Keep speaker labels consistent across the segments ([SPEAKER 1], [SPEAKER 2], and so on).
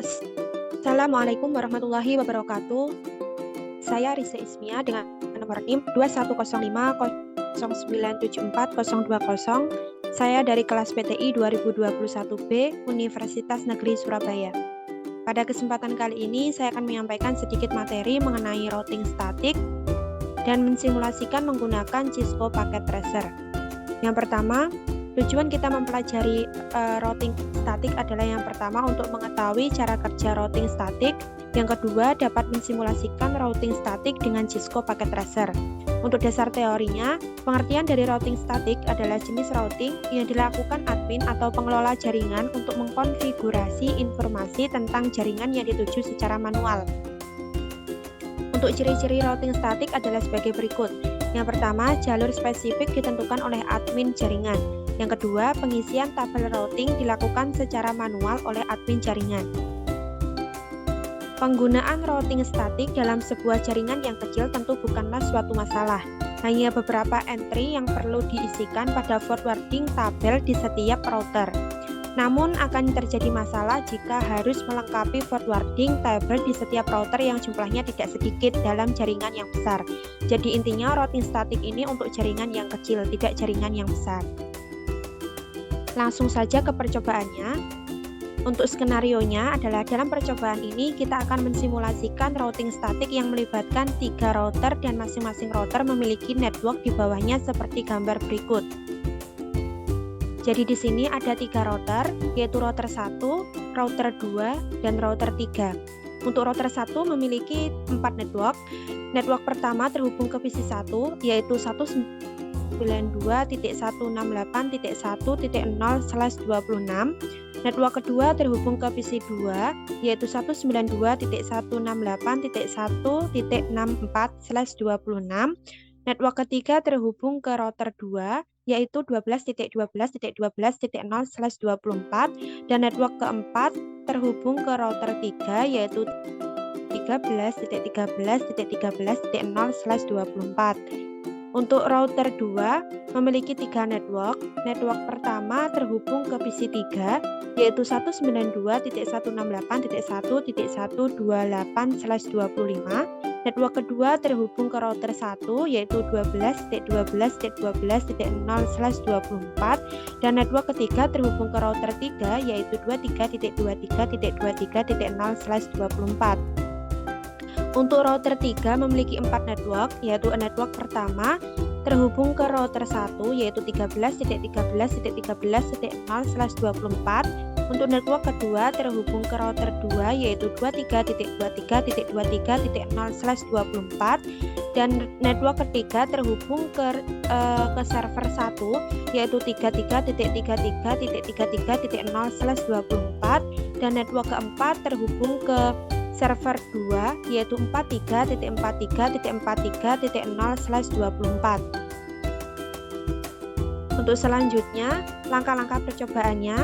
[SPEAKER 1] Assalamualaikum warahmatullahi wabarakatuh. Saya Risa Ismia dengan nomor NIM 210509740020. Saya dari kelas PTI 2021B Universitas Negeri Surabaya. Pada kesempatan kali ini saya akan menyampaikan sedikit materi mengenai routing statik dan mensimulasikan menggunakan Cisco Packet Tracer. Yang pertama, tujuan kita mempelajari routing statik adalah yang pertama untuk mengetahui cara kerja routing statik, yang kedua dapat mensimulasikan routing statik dengan Cisco Packet Tracer. Untuk dasar teorinya, pengertian dari routing statik adalah jenis routing yang dilakukan admin atau pengelola jaringan untuk mengkonfigurasi informasi tentang jaringan yang dituju secara manual. Untuk ciri-ciri routing statik adalah sebagai berikut. Yang pertama, jalur spesifik ditentukan oleh admin jaringan. Yang kedua, pengisian tabel routing dilakukan secara manual oleh admin jaringan. Penggunaan routing statik dalam sebuah jaringan yang kecil tentu bukanlah suatu masalah. Hanya beberapa entry yang perlu diisikan pada forwarding tabel di setiap router. Namun akan terjadi masalah jika harus melengkapi forwarding tabel di setiap router yang jumlahnya tidak sedikit dalam jaringan yang besar. Jadi intinya routing statik ini untuk jaringan yang kecil, tidak jaringan yang besar. Langsung saja ke percobaannya. Untuk skenarionya adalah dalam percobaan ini kita akan mensimulasikan routing statik yang melibatkan 3 router dan masing-masing router memiliki network di bawahnya seperti gambar berikut. Jadi di sini ada 3 router, yaitu router 1, router 2, dan router 3. Untuk router 1 memiliki 4 network. Network pertama terhubung ke PC 1, yaitu 192.168.1.0/26. Network kedua terhubung ke PC 2, yaitu 192.168.1.64/26. Network ketiga terhubung ke router 2, yaitu 12.12.12.0/24, dan network keempat terhubung ke router 3, yaitu 13.13.13.0/24. Untuk router 2 memiliki 3 network. Network pertama terhubung ke PC 3, yaitu 192.168.1.128/25. Network kedua terhubung ke router 1, yaitu 12.12.12.0/24, dan network ketiga terhubung ke router 3, yaitu 23.23.23.0/24. Untuk router 3 memiliki 4 network, yaitu network pertama terhubung ke router 1, yaitu 13.13.13.0/24. Untuk network kedua terhubung ke router 2, yaitu 23.23.23.0/24, dan network ketiga terhubung ke server 1, yaitu 33.33.33.0/24, dan network keempat terhubung ke server 2, yaitu 43.43.43.0/24. Untuk selanjutnya, langkah-langkah percobaannya.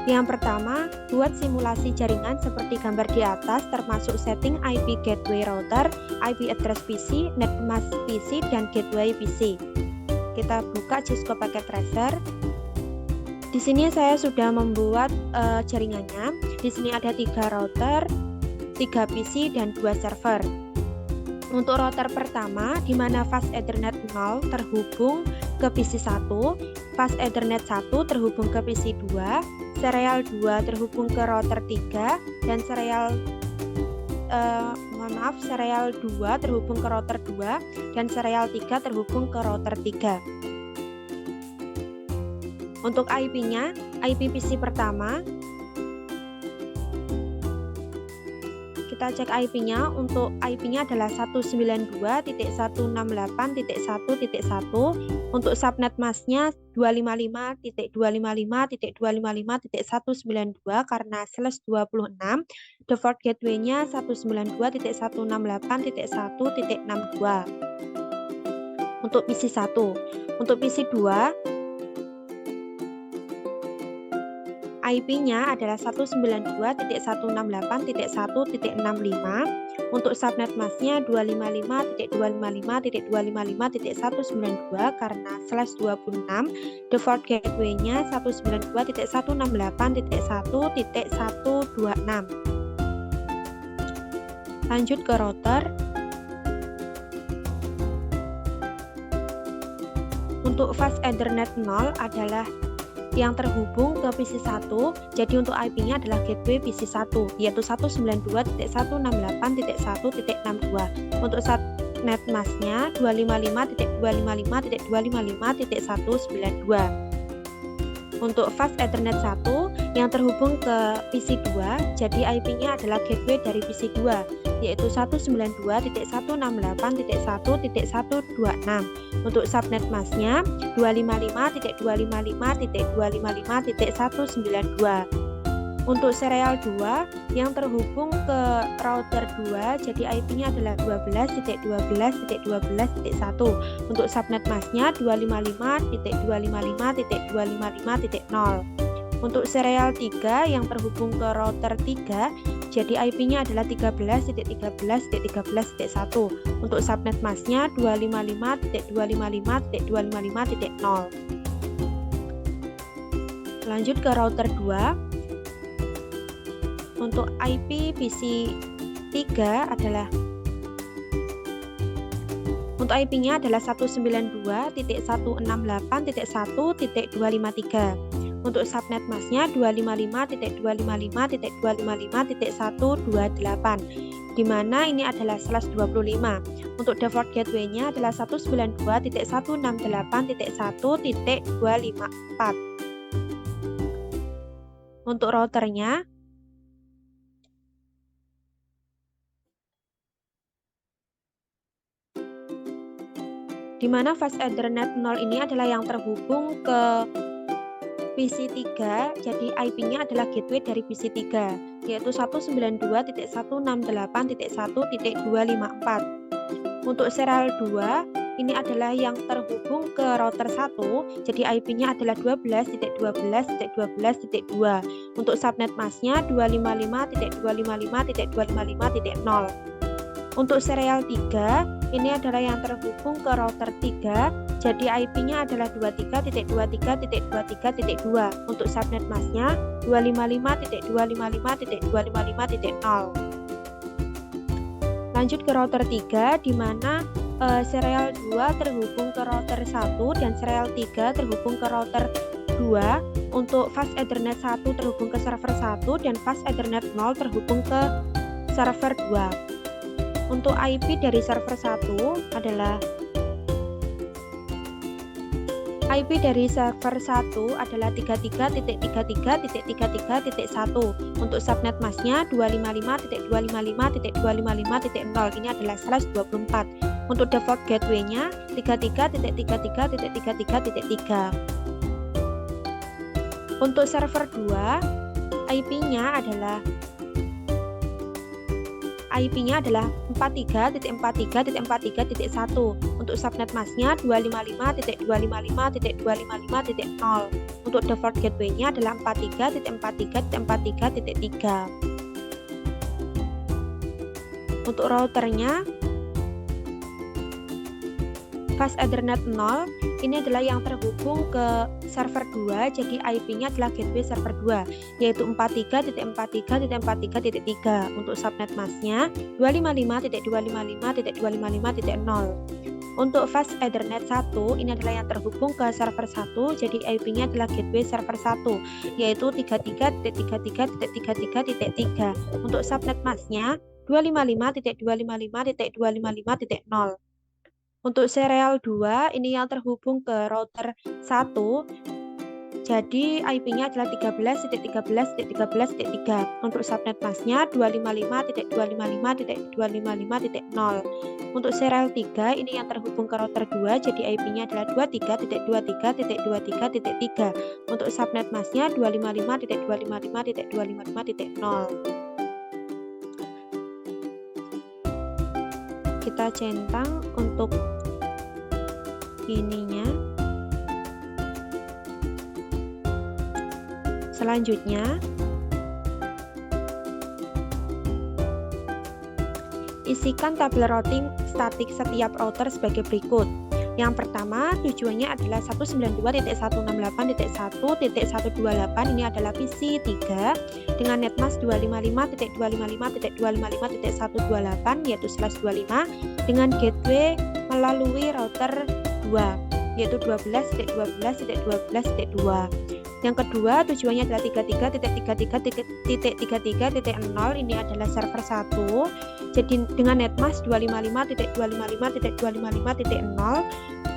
[SPEAKER 1] Yang pertama, buat simulasi jaringan seperti gambar di atas, termasuk setting IP gateway router, IP address PC, netmask PC, dan gateway PC. Kita buka Cisco Packet Tracer. Di sini saya sudah membuat jaringannya. Di sini ada 3 router, 3 PC, dan 2 server. Untuk router pertama, di mana fast Ethernet 0 terhubung ke PC 1, fast Ethernet 1 terhubung ke PC 2, serial 2 terhubung ke router 3, dan serial 2 terhubung ke router 2, dan serial 3 terhubung ke router 3. Untuk IP-nya, IP PC pertama, kita cek IP-nya. Untuk IP-nya adalah 192.168.1.1. Untuk subnet masknya 255.255.255.192 karena /26. Default gateway-nya 192.168.1.62. Untuk PC 1. Untuk PC 2, IP-nya adalah 192.168.1.65. Untuk subnet masknya 255.255.255.192 karena /26. Default gateway-nya 192.168.1.126. Lanjut ke router. Untuk fast Ethernet 0 adalah yang terhubung ke PC 1, jadi untuk IP-nya adalah gateway PC 1, yaitu 192.168.1.62. Untuk subnet masknya 255.255.255.192. Untuk fast Ethernet 1 yang terhubung ke PC 2, jadi IP-nya adalah gateway dari PC 2, yaitu 192.168.1.126. Untuk subnet masknya 255.255.255.192. Untuk serial 2 yang terhubung ke router 2, jadi IP-nya adalah 12.12.12.1. Untuk subnet masknya 255.255.255.0. Untuk serial 3 yang terhubung ke router 3, jadi IP-nya adalah 13.13.13.1. Untuk subnet masknya 255.255.255.0. Lanjut ke router 2. Untuk IP PC 3 adalah untuk IP-nya adalah 192.168.1.253. Untuk subnet masknya 255.255.255.128, di mana ini adalah /25. Untuk default gateway-nya adalah 192.168.1.254. Untuk routernya di mana fast Ethernet 0 ini adalah yang terhubung ke PC 3, jadi IP-nya adalah gateway dari PC 3, yaitu 192.168.1.254. Untuk serial 2, ini adalah yang terhubung ke router 1, jadi IP-nya adalah 12.12.12.2. Untuk subnet masknya 255.255.255.0. Untuk serial 3, ini adalah yang terhubung ke router 3, jadi IP-nya adalah 23.23.23.2. Untuk subnet masknya 255.255.255.0. Lanjut ke router 3, di mana serial 2 terhubung ke router 1 dan serial 3 terhubung ke router 2. Untuk fast Ethernet 1 terhubung ke server 1 dan fast Ethernet 0 terhubung ke server 2. Untuk IP dari server 1 adalah IP dari server 1 adalah 33.33.33.1. Untuk subnet masknya 255.255.255.0. Ini adalah /24. Untuk default gateway-nya 33.33.33.3. Untuk server 2, IP-nya adalah 43.43.43.1. Untuk subnet masknya 255.255.255.0. Untuk default gateway-nya adalah 43.43.43.3. Untuk routernya fast Ethernet 0, ini adalah yang terhubung ke server 2, jadi IP-nya adalah gateway server 2, yaitu 43.43.43.3. Untuk subnet masknya 255.255.255.0. Untuk fast Ethernet 1, ini adalah yang terhubung ke server 1, jadi IP-nya adalah gateway server 1, yaitu 33.33.33.3. Untuk subnet masknya 255.255.255.0. Untuk serial 2, ini yang terhubung ke router 1, jadi IP-nya adalah 13.13.13.3. Untuk subnet masknya 255.255.255.0. Untuk serial 3, ini yang terhubung ke router 2, jadi IP-nya adalah 23.23.23.3. Untuk subnet masknya 255.255.255.0. Kita centang untuk ininya. Selanjutnya, isikan tabel routing statik setiap router sebagai berikut. Yang pertama tujuannya adalah 192.168.1.128, ini adalah PC 3 dengan netmask 255.255.255.128 yaitu /25 dengan gateway melalui router 2 yaitu 12.12.12.2. Yang kedua tujuannya adalah 33.33.33.0, ini adalah server 1 jadi dengan netmask 255.255.255.0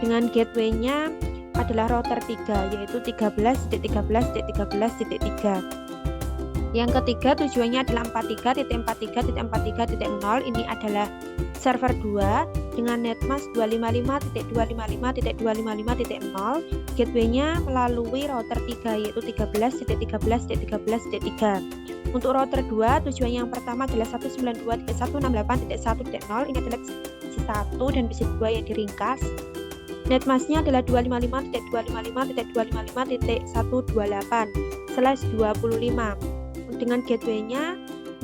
[SPEAKER 1] dengan gateway-nya adalah router 3 yaitu 13.13.13.3. Yang ketiga tujuannya adalah 43.43.43.0, ini adalah server 2 dengan netmask 255.255.255.0, gateway-nya melalui router 3 yaitu 13.13.13.3. Untuk router 2 tujuannya yang pertama adalah 192.168.1.0, ini adalah PC 1 dan PC 2 yang diringkas. Netmasknya adalah 255.255.128/25 dengan gateway-nya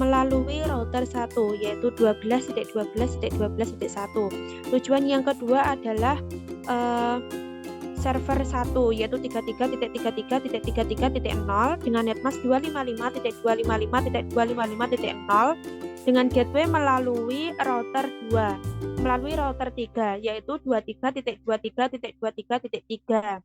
[SPEAKER 1] melalui router 1 yaitu 12.12.12.1. Tujuan yang kedua adalah server 1 yaitu 33.33.33.0 dengan netmask 255.255.255.0 dengan gateway melalui router 2 melalui router 3 yaitu 23.23.23.3.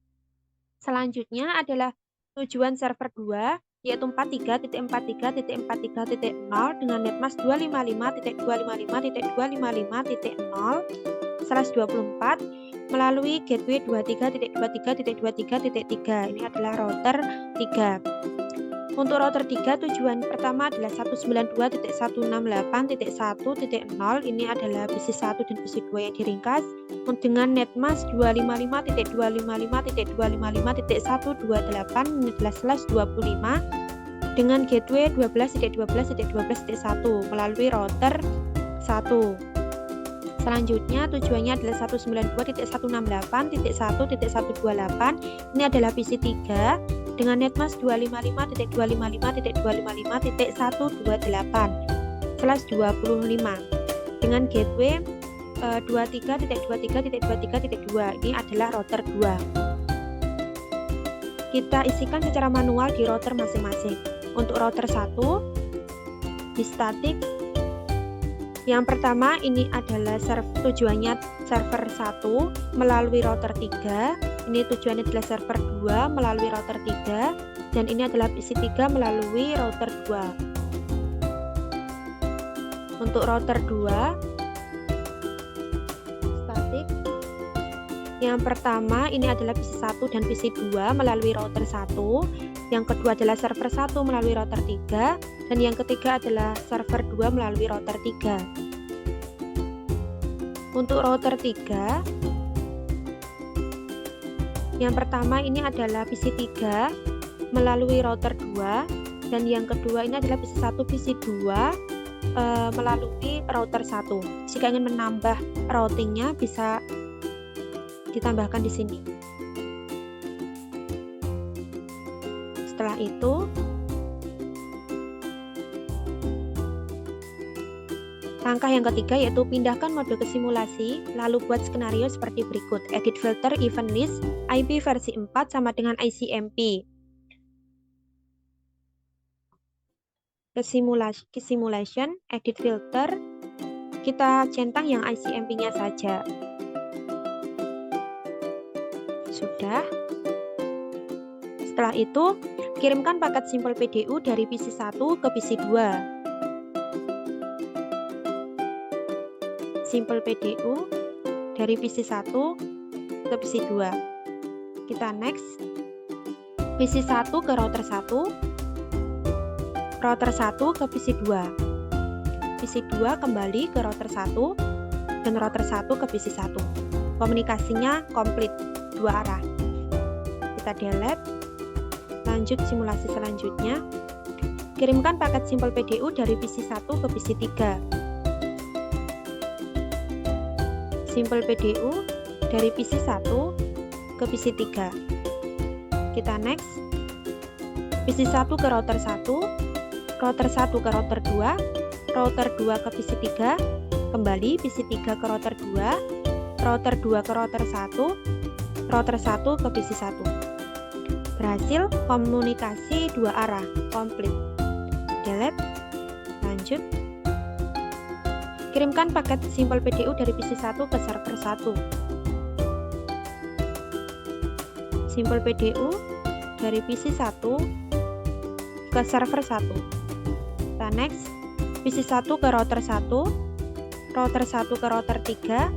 [SPEAKER 1] Selanjutnya adalah tujuan server 2 yaitu 43.43.43.0 dengan netmask 255.255.255.0/24 melalui gateway 23.23.23.3. Ini adalah router 3. Untuk router 3 tujuan pertama adalah 192.168.1.0, ini adalah PC 1 dan PC 2 yang diringkas dengan netmask 255.255.128/25 dengan gateway 12.12.12.12.1 melalui router 1. Selanjutnya tujuannya adalah 192.168.1.128, ini adalah PC 3 dengan netmask 255.255.255.128/25 dengan gateway 23.23.23.2. ini adalah router 2. Kita isikan secara manual di router masing-masing. Untuk router 1 di static yang pertama ini adalah tujuannya server 1 melalui router 3. Ini tujuannya adalah server 2 melalui router 3 dan ini adalah PC 3 melalui router 2. Untuk router 2 static yang pertama ini adalah PC 1 dan PC 2 melalui router 1. Yang kedua adalah server 1 melalui router 3 dan yang ketiga adalah server 2 melalui router 3. Untuk router 3 yang pertama ini adalah PC 3 melalui router 2 dan yang kedua ini adalah PC 1 PC 2 melalui router 1. Jika ingin menambah routingnya bisa ditambahkan di sini. Setelah itu langkah yang ketiga yaitu pindahkan mode ke simulasi, lalu buat skenario seperti berikut. Edit filter event list, IP versi 4 sama dengan ICMP. Ke simulation, edit filter, kita centang yang ICMP-nya saja. Sudah. Setelah itu, kirimkan paket simple PDU dari PC 1 ke PC 2. Simple PDU dari PC 1 ke PC 2. Kita next. PC 1 ke router 1. Router 1 ke PC 2. PC 2 kembali ke router 1 dan router 1 ke PC 1. Komunikasinya komplit dua arah. Kita delete. Lanjut simulasi selanjutnya. Kirimkan paket simple PDU dari PC 1 ke PC 3. Simple PDU dari PC 1 ke PC 3. Kita next. PC 1 ke router 1, router 1 ke router 2, router 2 ke PC 3, kembali PC 3 ke router 2, router 2 ke router 1, router 1 ke PC 1. Berhasil komunikasi dua arah, komplit. Delete, lanjut. Kirimkan paket Simple PDU dari PC 1 ke server 1. Simple PDU dari PC 1 ke server 1. Kita next, PC 1 ke router 1, router 1 ke router 3,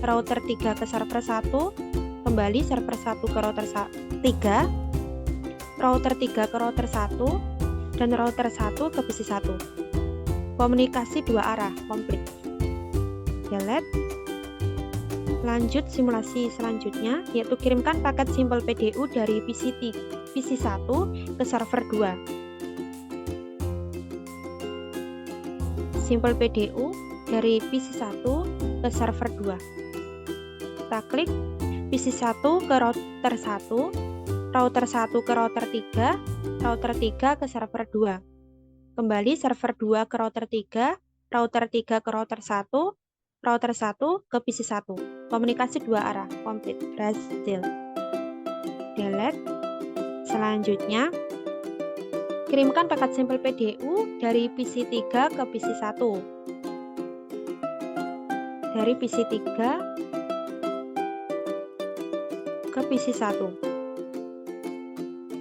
[SPEAKER 1] router 3 ke server 1, kembali server 1 ke router 3, router 3 ke router 1, dan router 1 ke PC 1. Komunikasi dua arah, komplit. Delete. Lanjut simulasi selanjutnya, yaitu kirimkan paket Simple PDU dari PC 1 ke server 2. Simple PDU dari PC 1 ke server 2. Kita klik PC 1 ke router 1, router 1 ke router 3, router 3 ke server 2. Kembali server 2 ke router 3, router 3 ke router 1, router 1 ke PC 1. Komunikasi dua arah, komplit, berhasil. Delete. Selanjutnya, kirimkan paket Simple PDU dari PC 3 ke PC 1. Dari PC 3 ke PC 1.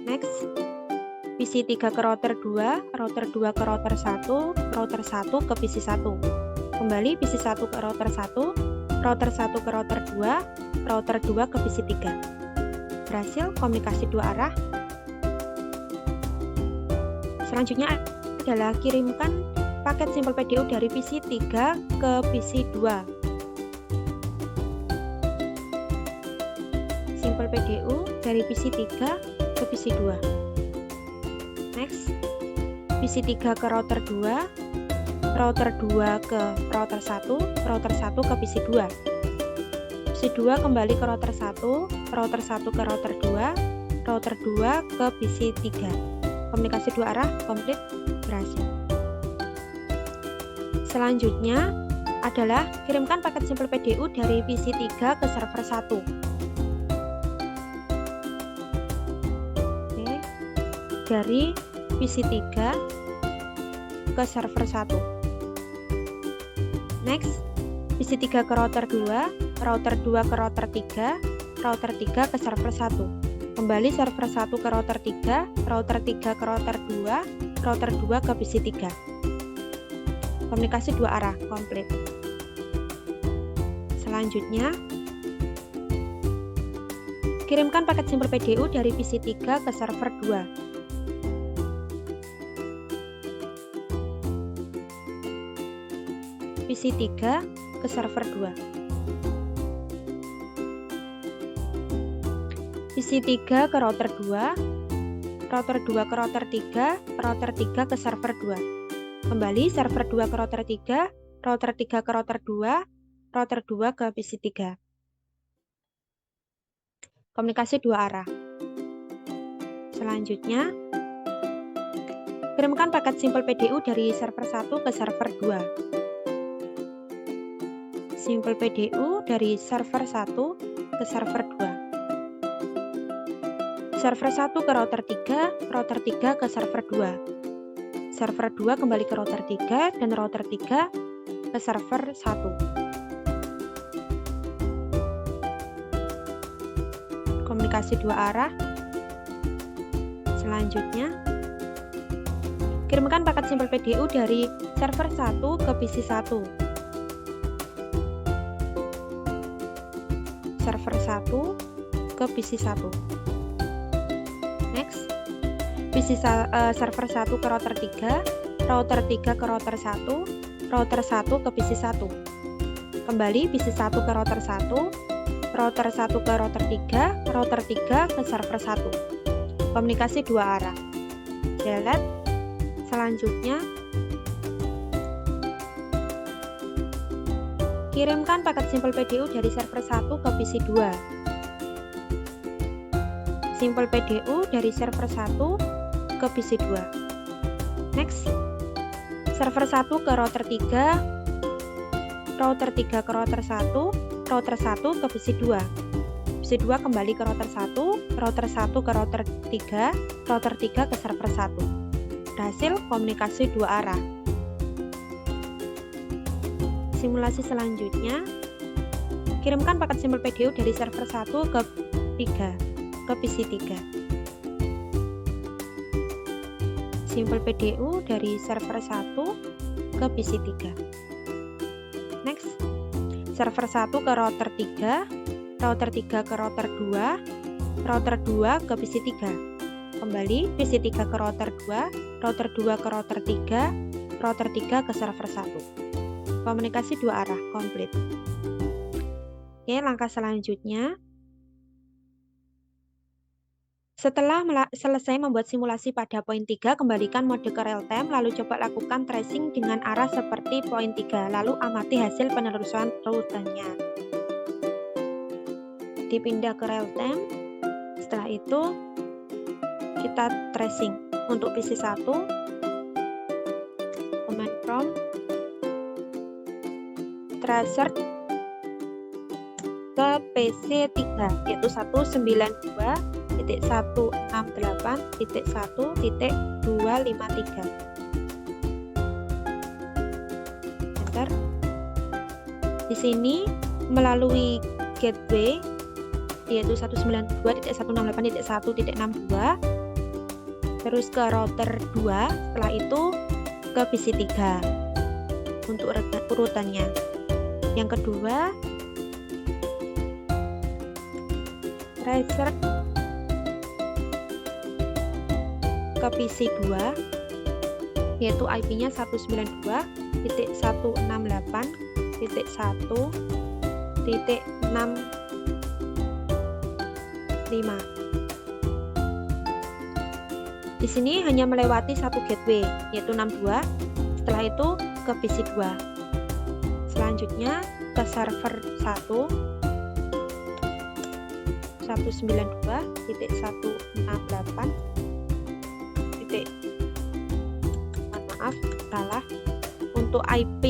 [SPEAKER 1] Next, PC 3 ke router 2, router 2 ke router 1, router 1 ke PC 1. Kembali PC 1 ke router 1, router 1 ke router 2, router 2 ke PC 3. Berhasil komunikasi dua arah. Selanjutnya adalah kirimkan paket Simple PDU dari PC 3 ke PC 2. Simple PDU dari PC 3 ke PC 2. Next, PC 3 ke router 2, router 2 ke router 1, router 1 ke PC 2. PC 2 kembali ke router 1, router 1 ke router 2, router 2 ke PC 3. Komunikasi dua arah, komplit, berhasil. Selanjutnya adalah kirimkan paket Simple PDU dari PC 3 ke server 1. Oke. Dari PC 3 ke server 1. Next, PC 3 ke router 2, router 2 ke router 3, router 3 ke server 1. Kembali server 1 ke router 3, router 3 ke router 2, router 2 ke PC 3. Komunikasi dua arah, komplit. Selanjutnya, kirimkan paket Simple PDU dari PC 3 ke server 2. PC 3 ke server 2. PC 3 ke router 2, router 2 ke router 3, router 3 ke server 2. Kembali server 2 ke router 3, router 3 ke router 2, router 2 ke PC 3. Komunikasi dua arah. Selanjutnya, kirimkan paket Simple PDU dari server 1 ke server 2. Simple PDU dari server 1 ke server 2. Server 1 ke router 3, router 3 ke server 2. Server 2 kembali ke router 3 dan router 3 ke server 1. Komunikasi dua arah. Selanjutnya, kirimkan paket Simple PDU dari server 1 ke PC 1. Server 1 ke PC 1. Next, server 1 ke router 3, router 3 ke router 1, router 1 ke PC 1. Kembali PC 1 ke router 1, router 1 ke router 3, router 3 ke server 1. Komunikasi dua arah. Delete. Selanjutnya, kirimkan paket Simple PDU dari server 1 ke PC 2. Simple PDU dari server 1 ke PC 2. Next, server 1 ke router 3, router 3 ke router 1, router 1 ke PC2. PC2 kembali ke router 1, router 1 ke router 3, router 3 ke server 1. Berhasil komunikasi dua arah. Simulasi selanjutnya, kirimkan paket simbol PDU dari server 1 ke PC3. Simbol PDU dari server 1 ke PC3. Next, server 1 ke router 3, router 3 ke router 2, router 2 ke PC3. Kembali PC3 ke router 2, router 2 ke router 3, router 3 ke server 1. Komunikasi dua arah komplit. Oke, langkah selanjutnya. Setelah selesai membuat simulasi pada poin 3, kembalikan mode ke real time, lalu coba lakukan tracing dengan arah seperti poin 3, lalu amati hasil penelusuran rutenya. Dipindah ke real time, setelah itu kita tracing. Untuk PC1, command prompt tracer ke PC3, yaitu 192.168.1.253. Enter. Di sini melalui gateway yaitu 192.168.1.62, terus ke router 2, setelah itu ke PC3 untuk urutannya. Yang kedua, tracer ke PC2 yaitu IP-nya 192.168.1.65. Di sini hanya melewati satu gateway yaitu 62, setelah itu ke PC2. Selanjutnya ke server 1 192.168. Untuk IP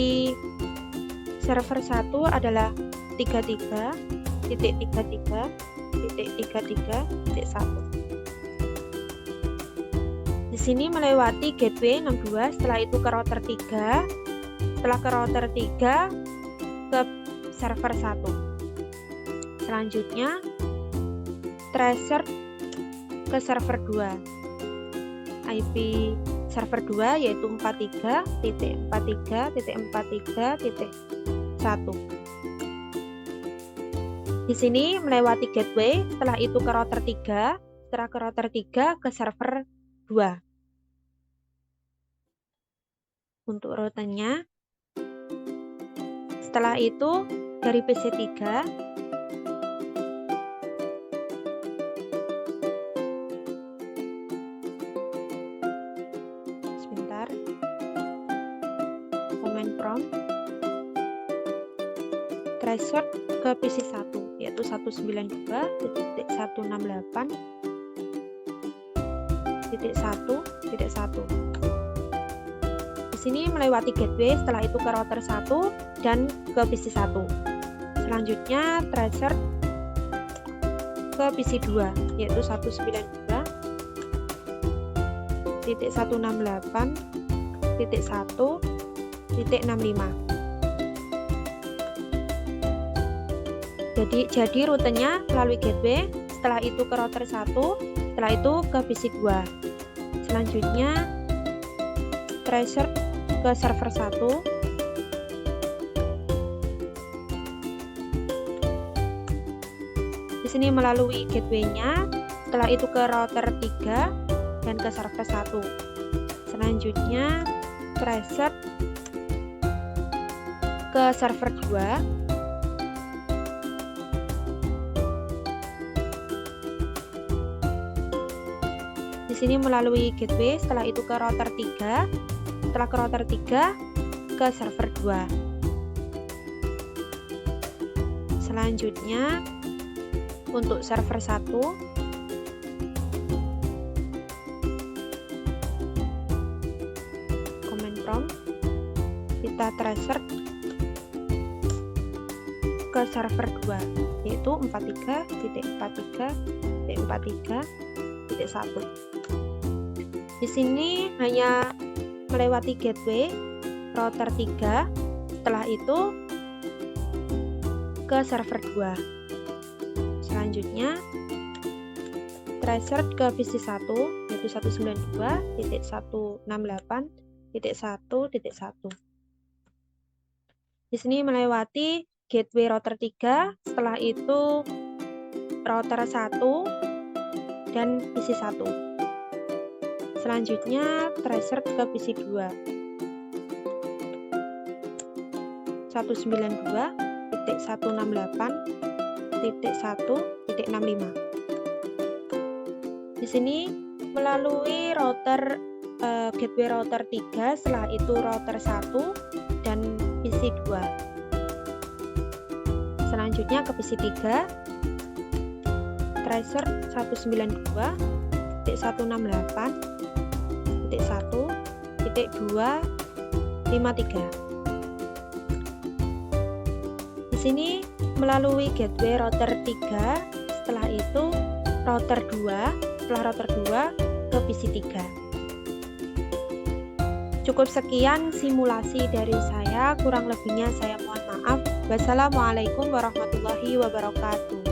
[SPEAKER 1] server 1 adalah 33.33.33.1. Di sini melewati gateway 62, setelah itu ke router 3, setelah ke router 3 ke server 1. Selanjutnya tracer ke server 2. IP server 2 yaitu 43.43.43.1. Di sini melewati gateway, setelah itu ke router 3, setelah ke router 3 ke server 2. Untuk rutenya, setelah itu dari PC3 command prompt tracer ke PC1 yaitu 192.168.1.1. Di sini melewati gateway, setelah itu ke router 1 dan ke PC1. Selanjutnya tracer ke PC2 yaitu 192.168.1.65. Jadi rutenya melalui gateway, setelah itu ke router 1, setelah itu ke PC2. Selanjutnya tracer ke server 1. Di sini melalui gateway-nya, setelah itu ke router 3 dan ke server 1. Selanjutnya tracer ke server 2. Di sini melalui gateway, setelah itu ke router 3, setelah ke router 3 ke server 2. Selanjutnya untuk server 1 command prompt kita tracer ke server 2, yaitu 43.43.43.1. Di sini hanya melewati gateway router 3, setelah itu ke server 2. Selanjutnya tracer ke PC 1, yaitu 192.168.1.1. Di sini melewati gateway router 3, setelah itu router 1 dan PC 1. Selanjutnya tracer ke PC 2, 192.168.1.65. Di sini melalui gateway router 3, setelah itu router 1 dan PC 2. Selanjutnya ke PC 3, tracer 192.168.1.253. Di sini melalui gateway router 3, setelah itu router 2, setelah router 2 ke PC 3. Cukup sekian simulasi dari saya, kurang lebihnya saya mohon maaf. Wassalamualaikum warahmatullahi wabarakatuh.